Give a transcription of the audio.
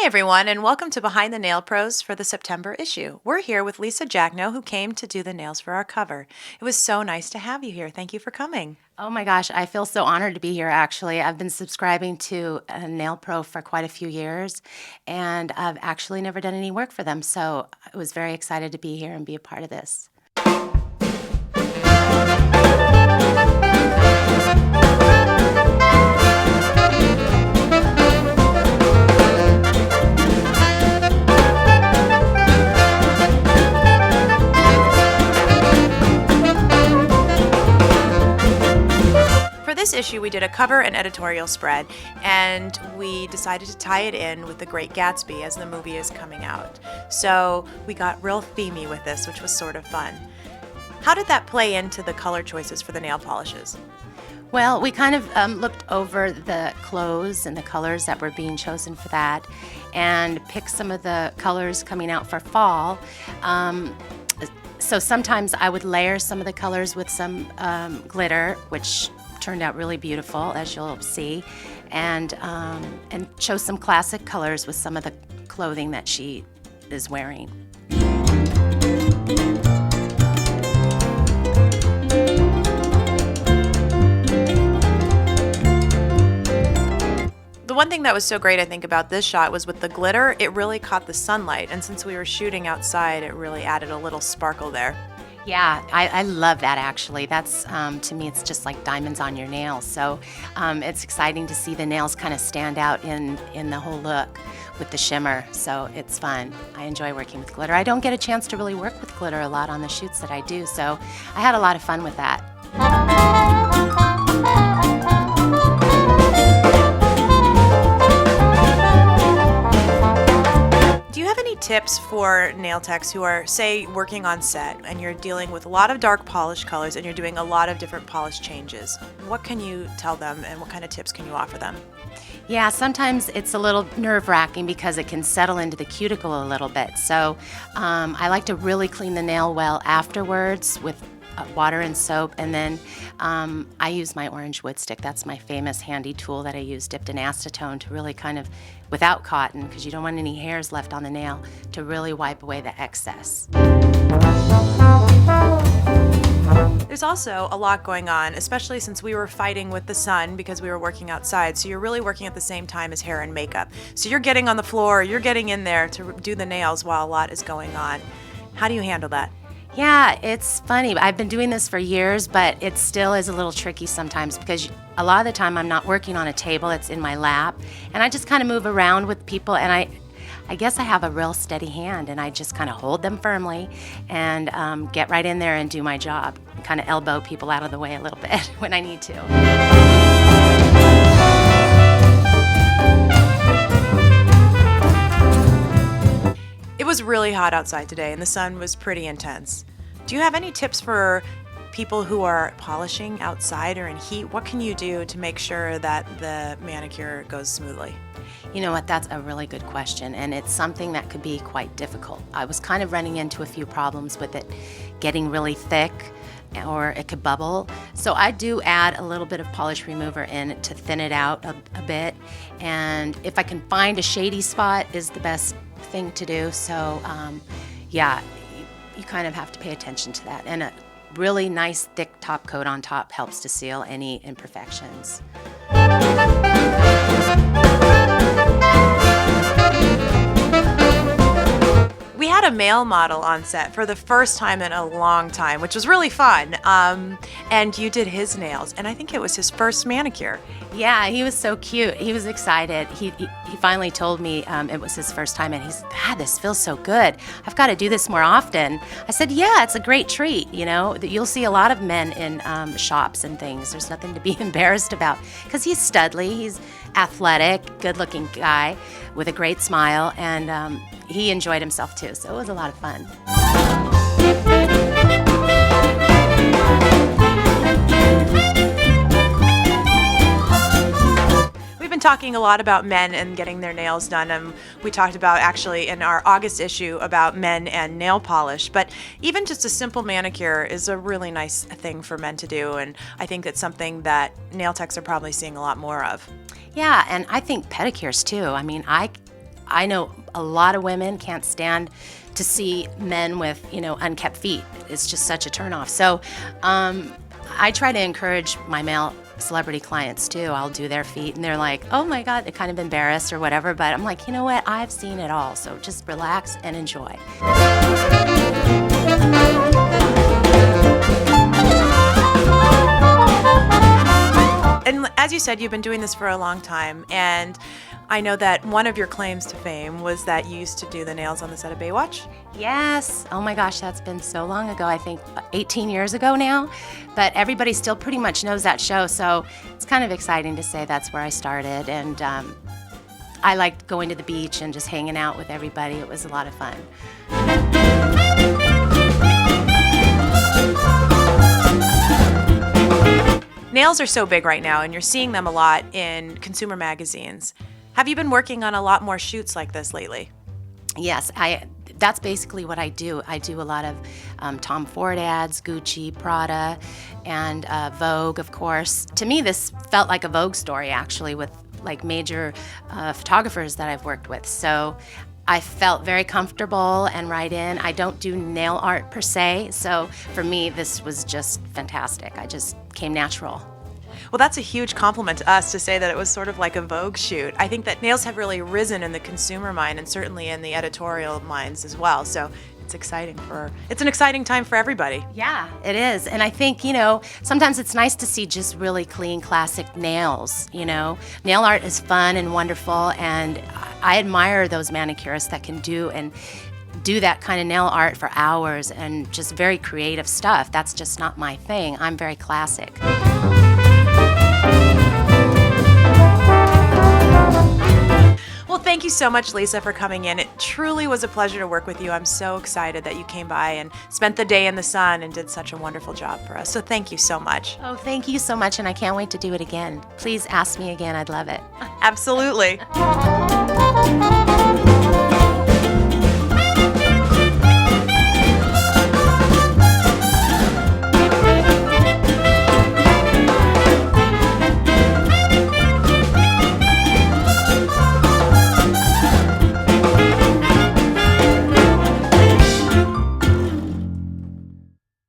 everyone, and welcome to Behind the Nail Pros for the September issue. We're here with Lisa Jachno, who came to do the nails for our cover. It was so nice to have you here. Thank you for coming. Oh my gosh, I feel so honored to be here actually. I've been subscribing to NAILPRO for quite a few years, and I've actually never done any work for them, so I was very excited to be here and be a part of this. This issue, we did a cover and editorial spread, and we decided to tie it in with The Great Gatsby as the movie is coming out. So we got real themey with this, which was sort of fun. How did that play into the color choices for the nail polishes? Well, we kind of looked over the clothes and the colors that were being chosen for that and picked some of the colors coming out for fall. So sometimes I would layer some of the colors with some glitter, which turned out really beautiful, as you'll see, and chose some classic colors with some of the clothing that she is wearing. The one thing that was so great, I think, about this shot was with the glitter, it really caught the sunlight, and since we were shooting outside, it really added a little sparkle there. Yeah, I love that actually. That's, to me, it's just like diamonds on your nails. So it's exciting to see the nails kind of stand out in the whole look with the shimmer. So it's fun. I enjoy working with glitter. I don't get a chance to really work with glitter a lot on the shoots that I do, so I had a lot of fun with that. Do you have any tips for nail techs who are, say, working on set and you're dealing with a lot of dark polish colors and you're doing a lot of different polish changes? What can you tell them and what kind of tips can you offer them? Yeah, sometimes it's a little nerve-wracking because it can settle into the cuticle a little bit. So I like to really clean the nail well afterwards with water and soap, and then I use my orange wood stick. That's my famous handy tool that I use dipped in acetone to really kind of, without cotton, because you don't want any hairs left on the nail, to really wipe away the excess. There's also a lot going on, especially since we were fighting with the sun because we were working outside, so you're really working at the same time as hair and makeup. So you're getting on the floor, you're getting in there to do the nails while a lot is going on. How do you handle that? Yeah, it's funny. I've been doing this for years, but it still is a little tricky sometimes because a lot of the time I'm not working on a table, it's in my lap, and I just kind of move around with people, and I guess I have a real steady hand, and I just kind of hold them firmly and get right in there and do my job, kind of elbow people out of the way a little bit when I need to. It was really hot outside today and the sun was pretty intense. Do you have any tips for people who are polishing outside or in heat? What can you do to make sure that the manicure goes smoothly? You know what, that's a really good question, and it's something that could be quite difficult. I was kind of running into a few problems with it getting really thick, or it could bubble. So I do add a little bit of polish remover in to thin it out a bit, and if I can find a shady spot is the best thing to do. So yeah, you kind of have to pay attention to that, and a really nice thick top coat on top helps to seal any imperfections. We had a male model on set for the first time in a long time, which was really fun. And you did his nails, and I think it was his first manicure. Yeah, he was so cute. He was excited. He finally told me it was his first time, and he's, "God, this feels so good. I've got to do this more often." I said, "Yeah, it's a great treat. You know, you'll see a lot of men in shops and things. There's nothing to be embarrassed about because he's studly. He's athletic, good-looking guy with a great smile, and he enjoyed himself too. So it was a lot of fun." We've been talking a lot about men and getting their nails done, and we talked about actually in our August issue about men and nail polish, but even just a simple manicure is a really nice thing for men to do, and I think it's something that nail techs are probably seeing a lot more of. Yeah, and I think pedicures too. I mean, I know a lot of women can't stand to see men with, unkept feet. It's just such a turnoff. So I try to encourage my male celebrity clients too. I'll do their feet and they're like, oh my God, they're kind of embarrassed or whatever. But I'm like, you know what? I've seen it all. So just relax and enjoy. And as you said, you've been doing this for a long time, and I know that one of your claims to fame was that you used to do the nails on the set of Baywatch. Yes. Oh my gosh, that's been so long ago. I think 18 years ago now. But everybody still pretty much knows that show, so it's kind of exciting to say that's where I started. And I liked going to the beach and just hanging out with everybody. It was a lot of fun. Nails are so big right now, and you're seeing them a lot in consumer magazines. Have you been working on a lot more shoots like this lately? Yes, that's basically what I do. I do a lot of Tom Ford ads, Gucci, Prada, and Vogue, of course. To me, this felt like a Vogue story, actually, with like major photographers that I've worked with. So I felt very comfortable and right in. I don't do nail art per se, so for me, this was just fantastic. I just came natural. Well, that's a huge compliment to us to say that it was sort of like a Vogue shoot. I think that nails have really risen in the consumer mind and certainly in the editorial minds as well. So it's an exciting time for everybody. Yeah, it is. And I think, sometimes it's nice to see just really clean, classic nails, Nail art is fun and wonderful, and I admire those manicurists that can do that kind of nail art for hours and just very creative stuff. That's just not my thing. I'm very classic. Well, thank you so much, Lisa, for coming in. It truly was a pleasure to work with you. I'm so excited that you came by and spent the day in the sun and did such a wonderful job for us. So thank you so much. Oh, thank you so much, and I can't wait to do it again. Please ask me again. I'd love it. Absolutely.